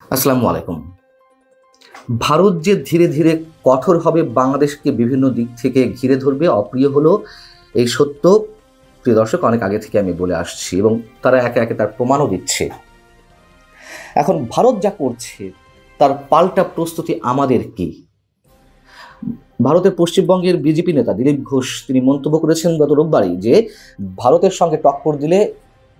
আসসালামু আলাইকুম। ভারত যে ধীরে ধীরে কঠোর হবে, বাংলাদেশকে বিভিন্ন দিক থেকে ঘিরে ধরবে, অপ্রিয় হলো এই সত্য প্রিয় দর্শক অনেক আগে থেকে আমি বলে আসছি এবং তারা একে একে তার প্রমাণও দিচ্ছে। এখন ভারত যা করছে তার পাল্টা প্রস্তুতি আমাদের কি? ভারতের পশ্চিমবঙ্গের বিজেপি নেতা দিলীপ ঘোষ তিনি মন্তব্য করেছেন গত রোববারই যে ভারতের সঙ্গে টক্কর দিলে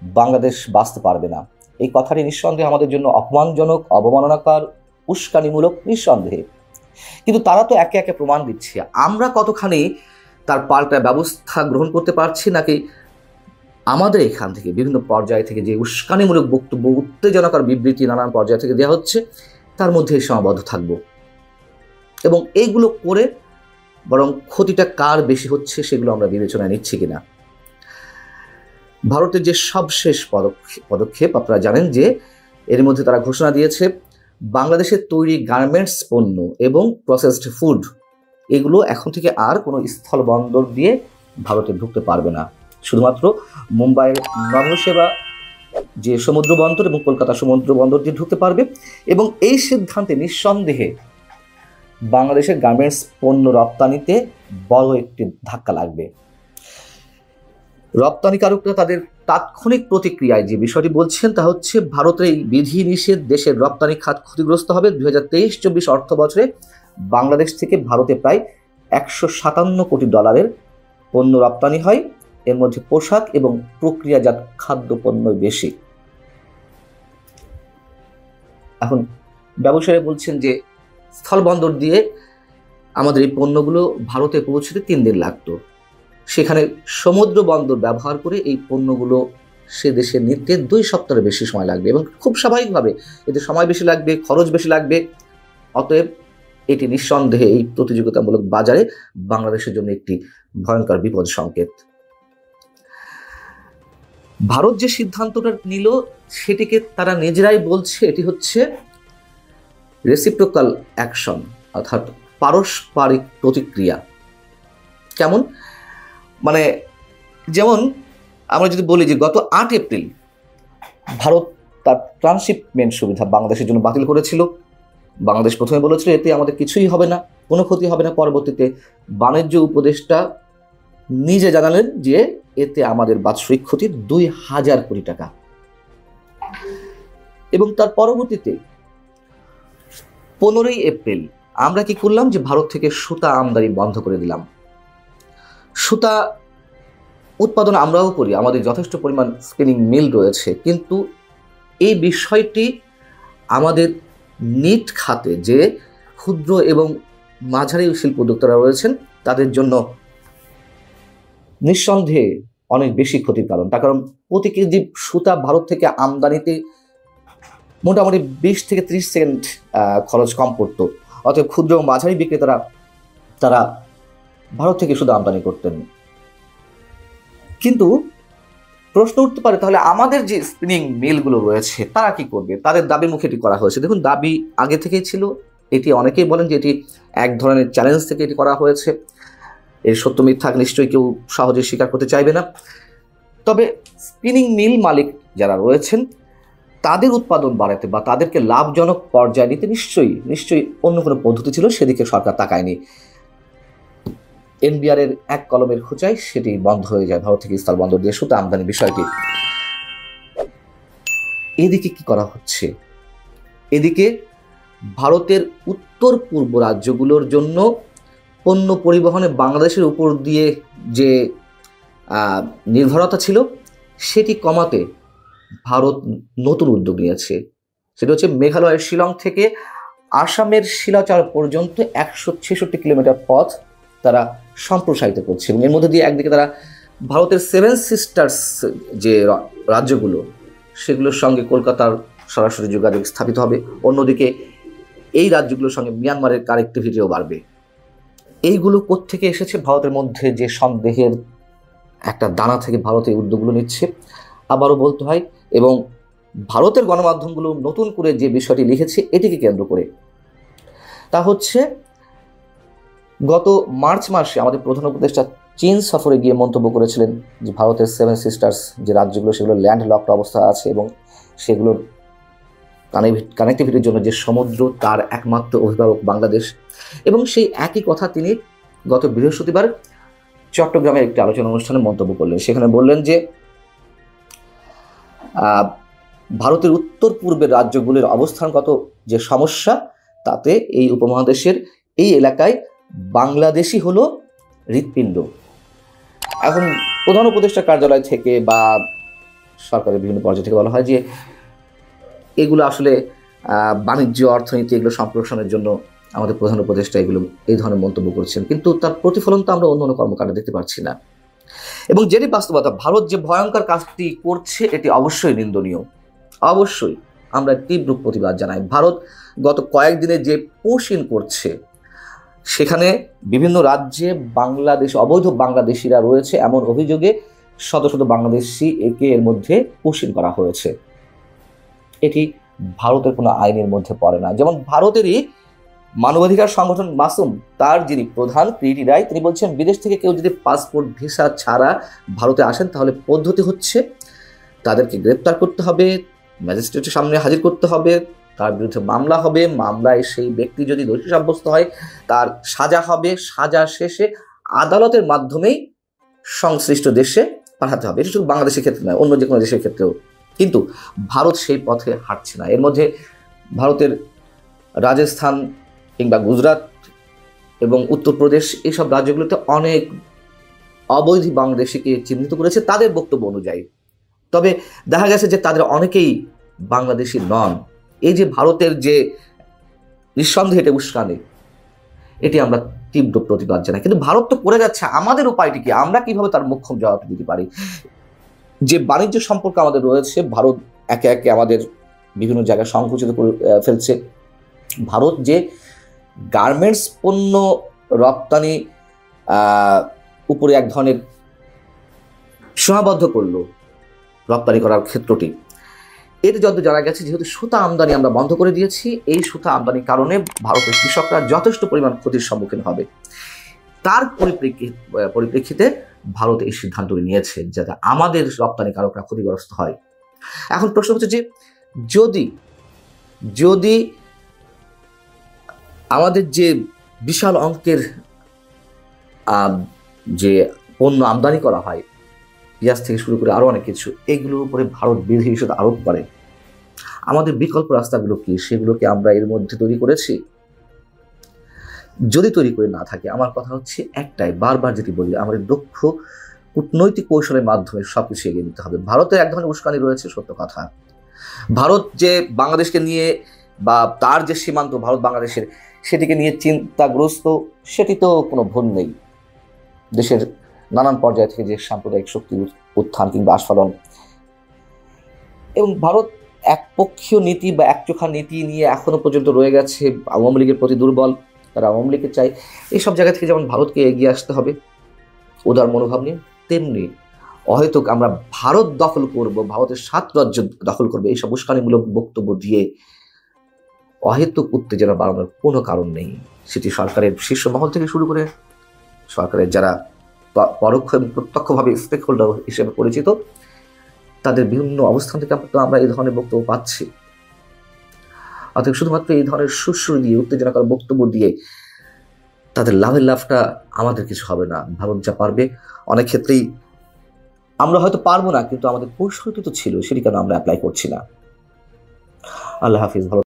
বাংলাদেশ বাঁচতে পারবে না। এই কথাটি নিঃসন্দেহে আমাদের জন্য অপমানজনক, অবমাননাকর, উস্কানিমূলক নিঃসন্দেহে। কিন্তু তারা তো একে একে প্রমাণ দিচ্ছে। আমরা কতখানি তার পাল্টা ব্যবস্থা গ্রহণ করতে পারছি, নাকি আমাদের এখান থেকে বিভিন্ন পর্যায় থেকে যে উস্কানিমূলক বক্তব্য, উত্তেজনাকর বিবৃতি নানান পর্যায় থেকে দেওয়া হচ্ছে তার মধ্যে সীমাবদ্ধ থাকব এবং এইগুলো করে বরং ক্ষতিটা কার বেশি হচ্ছে সেগুলো আমরা বিবেচনায় নিচ্ছি কিনা। ভারতের যে সবশেষ পদক্ষেপ আপনারা জানেন যে এর মধ্যে তারা ঘোষণা দিয়েছে বাংলাদেশের তৈরি গার্মেন্টস পণ্য এবং প্রসেসড ফুড এগুলো এখন থেকে আর কোনো স্থল বন্দর দিয়ে ভারতে ঢুকতে পারবে না। শুধুমাত্র মুম্বাইয়ের নভোসেবা যে সমুদ্র বন্দর এবং কলকাতা সমুদ্র বন্দর দিয়ে ঢুকতে পারবে এবং এই সিদ্ধান্তে নিঃসন্দেহে বাংলাদেশের গার্মেন্টস পণ্য রপ্তানিতে বড় একটি ধাক্কা লাগবে। রপ্তানিকারকরা তাদের তাৎক্ষণিক প্রতিক্রিয়ায় যে বিষয়টি বলছেন তা হচ্ছে ভারতের এই বিধি নিষেধ দেশের রপ্তানি খাত ক্ষতিগ্রস্ত হবে। 2023-24 অর্থ বছরে বাংলাদেশ থেকে ভারতে প্রায় $157 কোটি পণ্য রপ্তানি হয়। এর মধ্যে পোশাক এবং প্রক্রিয়াজাত খাদ্য পণ্য বেশি। এখন ব্যবসায়ী বলছেন যে স্থলবন্দর দিয়ে আমাদের এই পণ্যগুলো ভারতে পৌঁছতে 3 দিন লাগতো, সেখানে সমুদ্র বন্দর ব্যবহার করে এই পণ্যগুলো সে দেশে নিতে 2 সপ্তাহের বেশি সময় লাগবে এবং খুব স্বাভাবিকভাবে এতে সময় বেশি লাগবে, খরচ বেশি লাগবে। অতএব এটি নিঃসন্দেহে এই প্রতিযোগিতামূলক বাজারে বাংলাদেশের জন্য একটি ভয়ঙ্কর বিপদ সংকেত। ভারত যে সিদ্ধান্তটা নিল সেটিকে তারা নিজেরাই বলছে এটি হচ্ছে রেসিপ্রোকাল অ্যাকশন, অর্থাৎ পারস্পরিক প্রতিক্রিয়া। কেমন? মানে যেমন আমরা যদি বলি যে গত 8 এপ্রিল ভারত তার ট্রান্সশিপমেন্ট সুবিধা বাংলাদেশের জন্য বাতিল করেছিল। বাংলাদেশ প্রথমে বলেছিল এতে আমাদের কিছুই হবে না, কোনো ক্ষতি হবে না। পরবর্তীতে বাণিজ্য উপদেষ্টা নিজে জানালেন যে এতে আমাদের বাৎসরিক ক্ষতি 2000 কোটি টাকা। এবং তার পরবর্তীতে 15ই এপ্রিল আমরা কি করলাম যে ভারত থেকে সুতা আমদানি বন্ধ করে দিলাম। সুতা উৎপাদন আমরাও করি, আমাদের যথেষ্ট পরিমাণ স্পিনিং মিল রয়েছে, কিন্তু এই বিষয়টি আমাদের নিট খাতে যে ক্ষুদ্র এবং মাঝারি শিল্প উদ্যোক্তারা রয়েছেন তাদের জন্য নিঃসন্দেহে অনেক বেশি ক্ষতির কারণ। তার কারণ প্রতি কেজি সুতা ভারত থেকে আমদানিতে মোটামুটি 20 থেকে 30 সেকেন্ড খরচ কম পড়তো। অতএব ক্ষুদ্র ও মাঝারি বিক্রেতারা তারা ভারত থেকে শুধু আমদানি করতেন। কিন্তু প্রশ্ন উঠতে পারে তাহলে আমাদের যে স্পিনিং মিলগুলো রয়েছে তারা কি করবে? তাদের দাবির মুখে এটি করা হয়েছে। দেখুন, দাবি আগে থেকেই ছিল। এটি অনেকেই বলেন যে এটি এক ধরনের চ্যালেঞ্জ থেকে এটি করা হয়েছে। এর সত্য মিথ্যা নিশ্চয়ই কেউ সহজে স্বীকার করতে চাইবে না। তবে স্পিনিং মিল মালিক যারা রয়েছেন তাদের উৎপাদন বাড়াতে বা তাদেরকে লাভজনক পর্যায়ে নিতে নিশ্চয়ই অন্য কোনো পদ্ধতি ছিল, সেদিকে সরকার তাকায়নি। এনবিআর এর এক কলমের খোঁচায় সেটি বন্ধ হয়ে যায়, ভারত থেকে স্থল বন্দর দিয়ে সুতা আমদানি বিষয়টি। এদিকে কি করা হচ্ছে? এদিকে ভারতের উত্তর পূর্ব রাজ্যগুলোর জন্য পণ্য পরিবহনে বাংলাদেশের উপর দিয়ে যে নির্ভরতা ছিল সেটি কমাতে ভারত নতুন উদ্যোগ নিয়েছে। সেটা হচ্ছে মেঘালয়ের শিলং থেকে আসামের শিলাচর পর্যন্ত 166 কিলোমিটার পথ তারা সম্প্রসারিত করছে এবং এর মধ্যে দিয়ে একদিকে তারা ভারতের 7 সিস্টার্স যে রাজ্যগুলো সেগুলোর সঙ্গে কলকাতার সরাসরি যোগাযোগ স্থাপিত হবে, অন্যদিকে এই রাজ্যগুলোর সঙ্গে মিয়ানমারের কানেক্টিভিটিও বাড়বে। এইগুলো কোত্থেকে এসেছে? ভারতের মধ্যে যে সন্দেহের একটা দানা থেকে ভারত এই উদ্যোগগুলো নিচ্ছে আবারও বলতে হয়। এবং ভারতের গণমাধ্যমগুলো নতুন করে যে বিষয়টি লিখেছে এটিকে কেন্দ্র করে, তা হচ্ছে গত মার্চ মাসে আমাদের প্রধান উপদেষ্টা চীন সফরে গিয়ে মন্তব্য করেছিলেন যে ভারতের 7 সিস্টার্স যে রাজ্যগুলো সেগুলো ল্যান্ড লকড অবস্থা আছে এবং সেগুলোর কানেক্টিভিটির জন্য যে সমুদ্র, তার একমাত্র অভিভাবক বাংলাদেশ। এবং সেই একই কথা তিনি গত বৃহস্পতিবার চট্টগ্রামের একটি আলোচনা অনুষ্ঠানে মন্তব্য করলেন। সেখানে বললেন যে ভারতের উত্তর পূর্বের রাজ্যগুলির অবস্থানগত যে সমস্যা, তাতে এই উপমহাদেশের এই এলাকায় বাংলাদেশই হলো হৃৎপিণ্ড। এখন প্রধান উপদেষ্টা কার্যালয় থেকে বা সরকারের বিভিন্ন পর্যায় থেকে বলা হয় যে এগুলো আসলে বাণিজ্য, অর্থনীতি এগুলো সম্প্রসারণের জন্য আমাদের প্রধান উপদেষ্টা এগুলো এই ধরনের মন্তব্য করছেন, কিন্তু তার প্রতিফলন তো আমরা অন্য অন্য কর্মকাণ্ডে দেখতে পাচ্ছি না। এবং যেটি বাস্তবতা, ভারত যে ভয়ঙ্কর কাজটি করছে এটি অবশ্যই নিন্দনীয়। অবশ্যই আমরা তীব্র প্রতিবাদ জানাই। ভারত গত কয়েকদিনে যে পুশিন করছে, সেখানে বিভিন্ন রাজ্যে বাংলাদেশ অবৈধ বাংলাদেশিরা রয়েছে এমন অভিযোগে শত শত বাংলাদেশি এর মধ্যে পুশিন করা হয়েছে। এটি ভারতের কোনো আইনের মধ্যে পড়ে না। যেমন ভারতেরই মানবাধিকার সংগঠন মাসুম, তার যিনি প্রধান প্রীতি রায়, তিনি বলছেন বিদেশ থেকে কেউ যদি পাসপোর্ট ভিসা ছাড়া ভারতে আসেন তাহলে পদ্ধতি হচ্ছে তাদেরকে গ্রেপ্তার করতে হবে, ম্যাজিস্ট্রেটের সামনে হাজির করতে হবে, তার বিরুদ্ধে মামলা হবে, মামলায় সেই ব্যক্তি যদি দোষী সাব্যস্ত হয় তার সাজা হবে, সাজা শেষে আদালতের মাধ্যমেই সংশ্লিষ্ট দেশে পাঠাতে হবে। এটা শুধু বাংলাদেশের ক্ষেত্রে নয়, অন্য যে কোনো দেশের ক্ষেত্রেও। কিন্তু ভারত সেই পথে হাঁটছে না। এর মধ্যে ভারতের রাজস্থান কিংবা গুজরাট এবং উত্তরপ্রদেশ এইসব রাজ্যগুলোতে অনেক অবৈধ বাংলাদেশিকে চিহ্নিত করেছে তাদের বক্তব্য অনুযায়ী। তবে দেখা গেছে যে তাদের অনেকেই বাংলাদেশি নন। এই যে ভারতের যে নিঃসন্দেহে এটা উস্কানি, এটি আমরা তীব্র প্রতিবাদ জানাই। কিন্তু ভারত তো করে যাচ্ছে, আমাদের উপায়টি কি? আমরা কিভাবে তার মুখ্যম জবাব দিতে পারি? যে বাণিজ্য সম্পর্ক আমাদের রয়েছে, ভারত একে একে আমাদের বিভিন্ন জায়গায় সংকুচিত করে ফেলছে। ভারত যে গার্মেন্টস পণ্য রপ্তানি উপরে এক ধরনের সীমাবদ্ধ করলো রপ্তানি করার ক্ষেত্রটি, এতে যত জানা গেছে যেহেতু সুতা আমদানি আমরা বন্ধ করে দিয়েছি, এই সুতা আমদানির কারণে ভারতের কৃষকরা যথেষ্ট পরিমাণ ক্ষতির সম্মুখীন হবে। তার পরিপ্রেক্ষিতে ভারত এই সিদ্ধান্তটি নিয়েছে যাতে আমাদের রপ্তানিকারকরা ক্ষতিগ্রস্ত হয়। এখন প্রশ্ন হচ্ছে যে যদি আমাদের যে বিশাল অঙ্কের যে পণ্য আমদানি করা হয়, পেঁয়াজ থেকে শুরু করে আরও অনেক কিছু, এগুলোর উপরে ভারত বিধি নিষেধ আরোপ করে, আমাদের বিকল্প রাস্তাগুলো কি? সেগুলোকে আমরা এর মধ্যে তৈরি করেছি? যদি তৈরি করে না থাকে, আমার কথা হচ্ছে একটাই, বারবার যেটি বলি, আমাদের দক্ষ কূটনৈতিক কৌশলের মাধ্যমে সবকিছু এগিয়ে নিতে হবে। ভারতের এক ধরনের উস্কানি রয়েছে, সত্য কথা। ভারত যে বাংলাদেশকে নিয়ে বা তার যে সীমান্ত ভারত বাংলাদেশের, সেটিকে নিয়ে চিন্তাগ্রস্ত, সেটি তো কোনো ভুল নেই। দেশের নানান পর্যায় থেকে যে সাম্প্রদায়িক শক্তির উত্থান কিংবা আস্ফালন, এবং ভারত একপক্ষীয় নীতি বা একচোখা নীতি নিয়ে এখনো পর্যন্ত রয়ে গেছে, আওয়ামী লীগের প্রতি দুর্বল, তারা আওয়ামী লীগকে চায়। এইসব জায়গা থেকে যেমন ভারতকে এগিয়ে আসতে হবে উদার মনোভাব নিয়ে, তেমনি অহেতুক আমরা ভারত দখল করব, ভারতের 7 রাজ্য দখল করবে, এইসব উস্কানিমূলক বক্তব্য দিয়ে অহেতুক উত্তেজনা বাড়ানোর কোনো কারণ নেই। সেটি সরকারের শীর্ষ মহল থেকে শুরু করে সরকারের যারা পরোক্ষ এবং প্রত্যক্ষভাবে স্টেক হোল্ডার হিসেবে পরিচিত, তাদের বিভিন্ন অবস্থান থেকে আমরা এই ধরনের বক্তব্য পাচ্ছি। অর্থাৎ শুধুমাত্র এই ধরনের সুর দিয়ে, উত্তেজনাকর বক্তব্য দিয়ে তাদের লাভটা আমাদের কিছু হবে না। ভারত যা পারবে, অনেক ক্ষেত্রেই আমরা হয়তো পারবো না, কিন্তু আমাদের কৌশলটি তো ছিল, সেটি কেন আমরা অ্যাপ্লাই করছি না? আল্লাহ হাফিজ। ভালো।